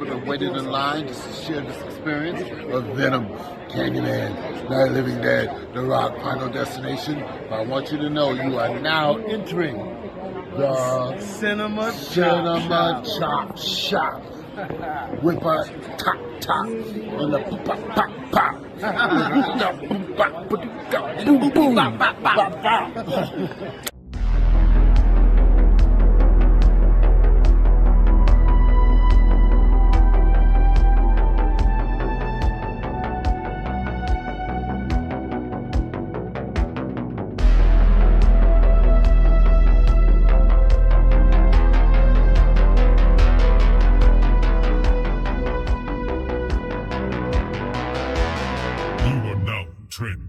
people that waited in line just to share this experience of Venom, Candyman, Night of the Living Dead, The Rock, Final Destination. But I want you to know you are now entering the Cinema Chop Shop with a top and a pop. Boom, boom, bop.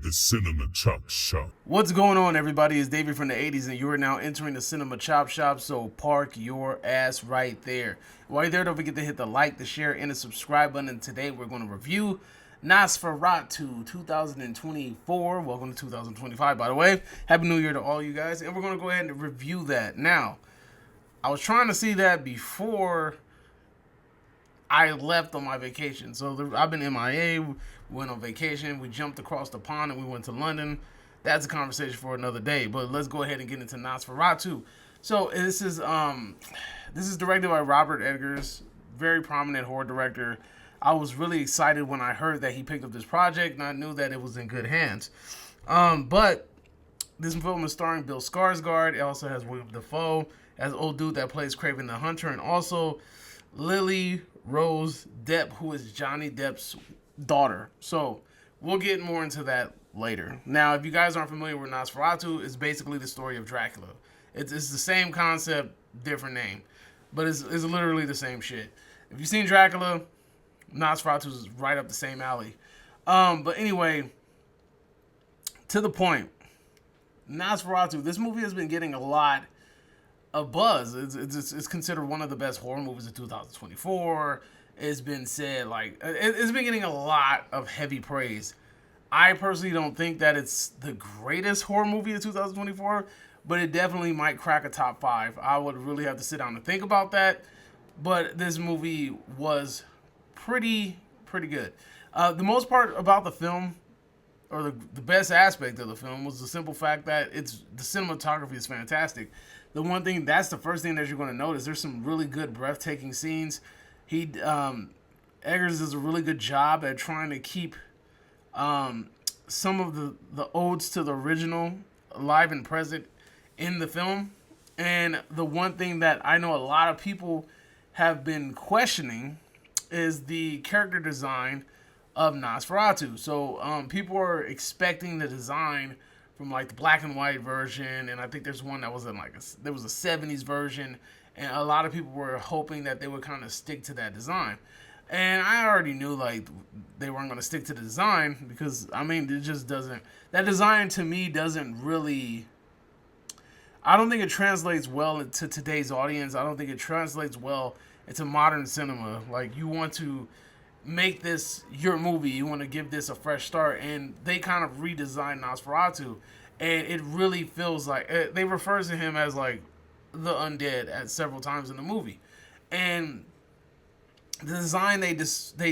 The Cinema Chop Shop. What's going on, everybody? It's David from the 80s, and you are now entering the Cinema Chop Shop, so park your ass right there. While you're there, don't forget to hit the like, the share, and the subscribe button. And today, we're going to review Nosferatu 2024. Welcome to 2025, by the way. Happy New Year to all you guys. And we're going to go ahead and review that. Now, I was trying to see that before I left on my vacation. So I've been MIA, went on vacation, we jumped across the pond and we went to London. That's a conversation for another day. But let's go ahead and get into Nosferatu. So this is directed by Robert Eggers, very prominent horror director. I was really excited when I heard that he picked up this project, and I knew that it was in good hands. But this film is starring Bill Skarsgård. It also has William Dafoe as old dude that plays Kraven the Hunter, and also Lily Rose Depp, who is Johnny Depp's daughter. So we'll get more into that later. Now, if you guys aren't familiar with Nosferatu, it's basically the story of Dracula. It's the same concept, different name, but it's literally the same shit. If you've seen Dracula, Nosferatu is right up the same alley. But anyway, to the point, Nosferatu, this movie has been getting a lot of buzz. It's considered one of the best horror movies of 2024. It's been said, like, it's been getting a lot of heavy praise. I personally don't think that it's the greatest horror movie of 2024, but it definitely might crack a top 5. I would really have to sit down and think about that, but this movie was pretty good. The most part about the film, or the best aspect of the film, was the simple fact that the cinematography is fantastic. The one thing, that's the first thing that you're going to notice. There's some really good, breathtaking scenes. Eggers does a really good job at trying to keep some of the odes to the original alive and present in the film. And the one thing that I know a lot of people have been questioning is the character design of Nosferatu. So people are expecting the design from like the black and white version, and I think there's one that was in there was a 70s version, and a lot of people were hoping that they would kind of stick to that design. And I already knew like they weren't going to stick to the design, because I mean it just doesn't, that design to me doesn't really, I don't think it translates well into today's audience. I don't think it translates well into modern cinema. Like, you want to make this your movie, you want to give this a fresh start, and they kind of redesigned Nosferatu, and it really feels like they refer to him as like the undead at several times in the movie. And the design they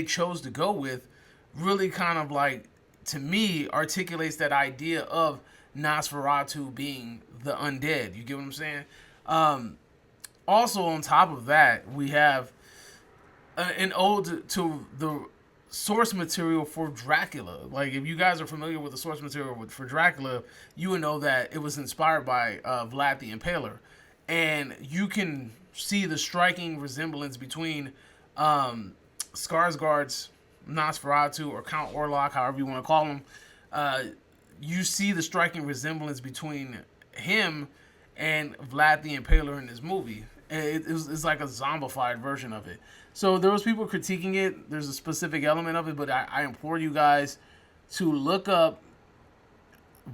chose to go with really kind of, like, to me, articulates that idea of Nosferatu being the undead. You get what I'm saying? Also, on top of that, we have an ode to the source material for Dracula. Like, if you guys are familiar with the source material for Dracula, you would know that it was inspired by Vlad the Impaler. And you can see the striking resemblance between Skarsgård's Nosferatu, or Count Orlok, however you want to call him. You see the striking resemblance between him and Vlad the Impaler in this movie. It's like a zombified version of it. So there was people critiquing it. There's a specific element of it, but I implore you guys to look up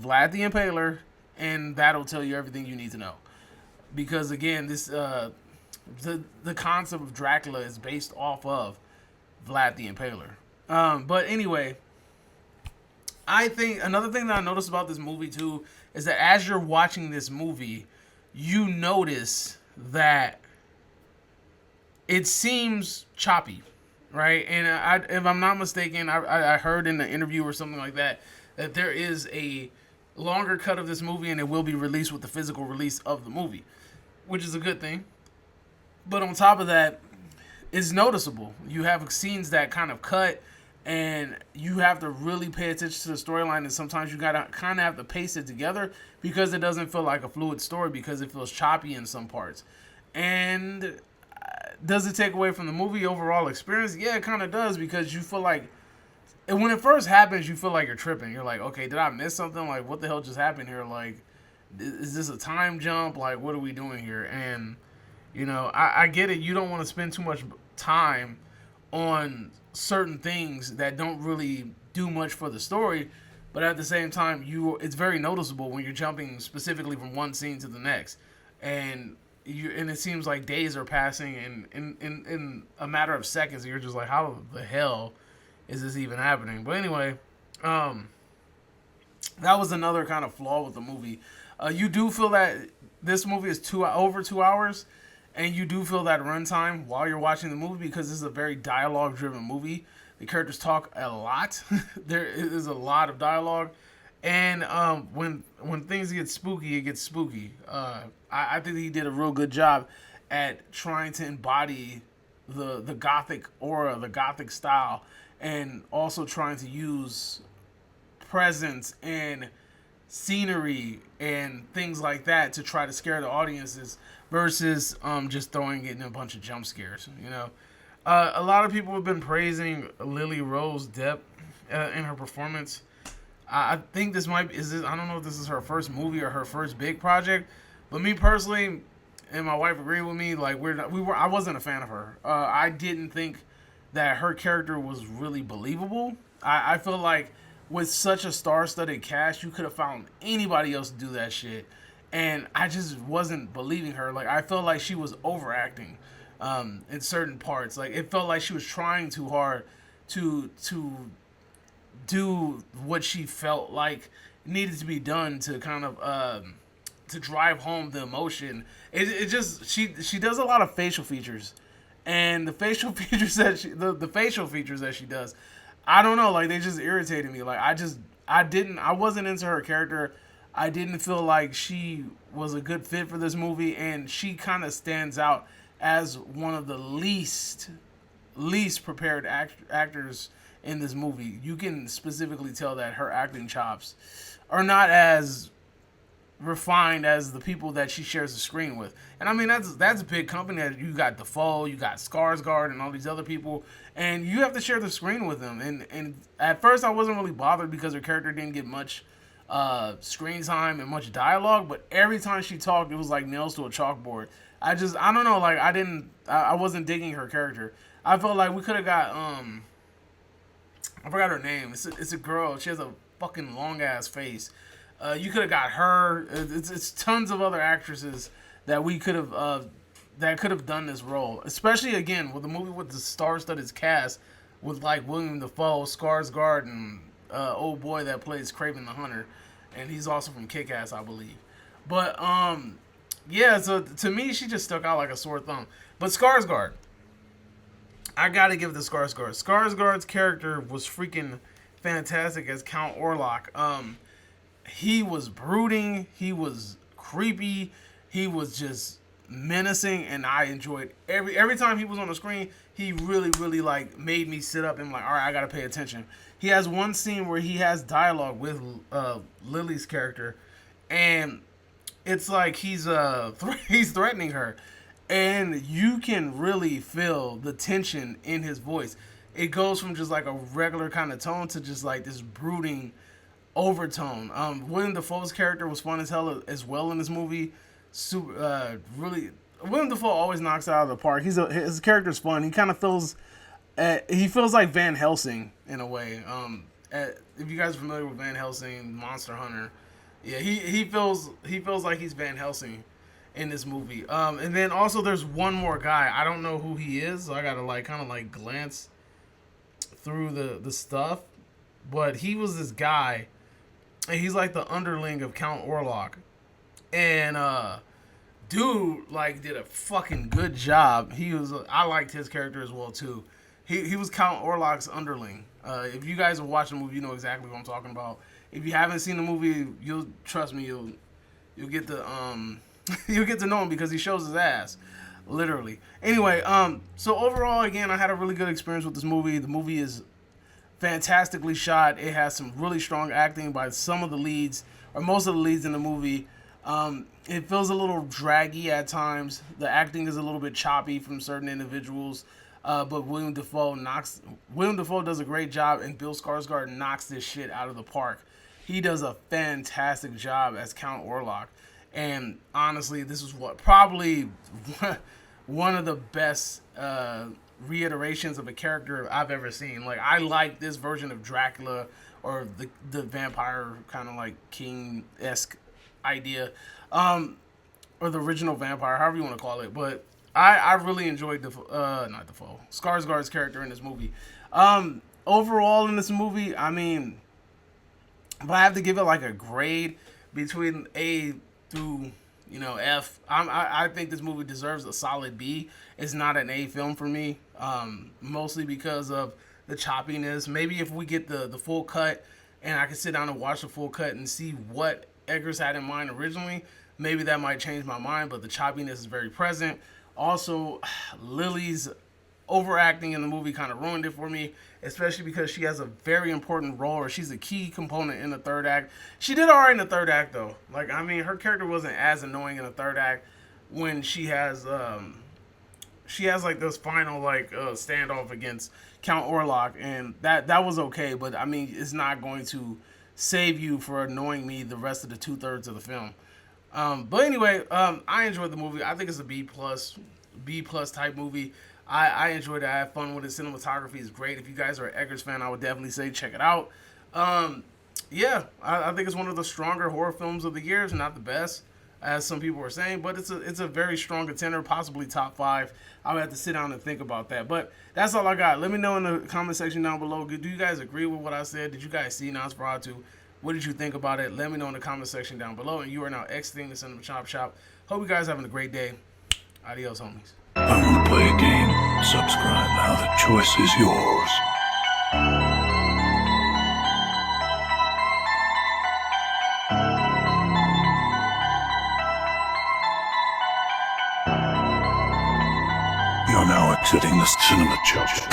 Vlad the Impaler, and that'll tell you everything you need to know. Because again, this the concept of Dracula is based off of Vlad the Impaler. But anyway, I think another thing that I noticed about this movie too is that as you're watching this movie, you notice that it seems choppy. right? And if I'm not mistaken, I heard in the interview or something like that that there is a longer cut of this movie and it will be released with the physical release of the movie, which is a good thing. But on top of that, it's noticeable. You have scenes that kind of cut, and you have to really pay attention to the storyline. And sometimes you gotta kind of have to pace it together because it doesn't feel like a fluid story because it feels choppy in some parts. And does it take away from the movie overall experience? Yeah, it kind of does because you feel like, and when it first happens, you feel like you're tripping. You're like, okay, did I miss something? Like, what the hell just happened here? Like, is this a time jump? Like, what are we doing here? And I get it. You don't want to spend too much time on certain things that don't really do much for the story, but at the same time, it's very noticeable when you're jumping specifically from one scene to the next, and it seems like days are passing, and in a matter of seconds, you're just like, how the hell is this even happening? But anyway, that was another kind of flaw with the movie. You do feel that this movie is over 2 hours, and you do feel that runtime while you're watching the movie because this is a very dialogue-driven movie. The characters talk a lot. There is a lot of dialogue, and when things get spooky, it gets spooky. I think he did a real good job at trying to embody the gothic aura, the gothic style, and also trying to use presence and scenery and things like that to try to scare the audiences versus just throwing it in a bunch of jump scares. A lot of people have been praising Lily Rose Depp in her performance. I think this might be, I don't know if this is her first movie or her first big project, but me personally, and my wife agreed with me, like I wasn't a fan of her. I didn't think that her character was really believable. I feel like with such a star-studded cast, you could have found anybody else to do that shit, and I just wasn't believing her. Like, I felt like she was overacting in certain parts. Like, it felt like she was trying too hard to do what she felt like needed to be done to kind of to drive home the emotion. It just she does a lot of facial features, and the facial features that the facial features that she does, I don't know, like, they just irritated me. Like, I wasn't into her character. I didn't feel like she was a good fit for this movie, and she kind of stands out as one of the least prepared actors in this movie. You can specifically tell that her acting chops are not as refined as the people that she shares the screen with. And I mean, that's a big company. You got Defoe, you got Skarsgård, and all these other people, and you have to share the screen with them. And at first, I wasn't really bothered because her character didn't get much screen time and much dialogue. But every time she talked, it was like nails to a chalkboard. I don't know, like, I wasn't digging her character. I felt like we could have got I forgot her name. It's a girl. She has a fucking long ass face. You could have got her. It's tons of other actresses that we could have that could have done this role. Especially again with the movie with the star-studded cast with like William Dafoe, Skarsgård, and old boy that plays Kraven the Hunter, and he's also from Kick-Ass, I believe. But yeah. So to me, she just stuck out like a sore thumb. But Skarsgård, I gotta give it to Skarsgård. Skarsgård's character was freaking fantastic as Count Orlok. He was brooding, he was creepy, he was just menacing, and I enjoyed every time he was on the screen. He really like made me sit up and like, all right, I gotta pay attention. He has one scene where he has dialogue with Lily's character, and it's like he's threatening her, and you can really feel the tension in his voice. It goes from just like a regular kind of tone to just like this brooding overtone. William Dafoe's character was fun as hell as well in this movie. Really, William Dafoe always knocks it out of the park. His character's fun. He kind of feels like Van Helsing in a way. If you guys are familiar with Van Helsing, Monster Hunter, yeah, he feels like he's Van Helsing in this movie. And then also there's one more guy. I don't know who he is, so I gotta like kind of like glance through the stuff. But he was this guy, and he's like the underling of Count Orlok. And dude like did a fucking good job. I liked his character as well too. He was Count Orlok's underling. If you guys have watched the movie, you know exactly what I'm talking about. If you haven't seen the movie, you'll trust me. You'll get to you'll get to know him because he shows his ass, literally. Anyway, so overall, again, I had a really good experience with this movie. The movie is fantastically shot. It has some really strong acting by some of the leads, or most of the leads in the movie. It feels a little draggy at times. The acting is a little bit choppy from certain individuals. But William Dafoe does a great job, and Bill Skarsgård knocks this shit out of the park. He does a fantastic job as Count Orlok, and honestly, this is probably one of the best reiterations of a character I've ever seen. Like, I like this version of Dracula, or the vampire kind of like king-esque idea, or the original vampire, however you want to call it, but I really enjoyed Skarsgård's character in this movie. Overall in this movie, I mean, if I have to give it like a grade between A through, F, I think this movie deserves a solid B. It's not an A film for me, mostly because of the choppiness. Maybe if we get the full cut and I can sit down and watch the full cut and see what Eggers had in mind originally, maybe that might change my mind, but the choppiness is very present. Also, Lily's overacting in the movie kind of ruined it for me, especially because she has a very important role, or she's a key component in the third act. She did all right in the third act, though. Like, I mean, her character wasn't as annoying in the third act when she has like this final standoff against Count Orlok, and that was okay. But I mean, it's not going to save you for annoying me the rest of the 2/3 of the film. But anyway, I enjoyed the movie. I think it's a B plus type movie. I enjoyed it. I had fun with it. Cinematography is great. If you guys are an Eggers fan, I would definitely say check it out. Yeah, I think it's one of the stronger horror films of the year. It's not the best, as some people were saying, but it's a very strong contender, possibly top 5. I would have to sit down and think about that. But that's all I got. Let me know in the comment section down below. Do you guys agree with what I said? Did you guys see Nosferatu? What did you think about it? Let me know in the comment section down below. And you are now exiting the Cinema Chop Shop. Hope you guys are having a great day. Adios, homies. I want to play a game. Subscribe now. The choice is yours. You're now exiting the Cinema Chop Shop.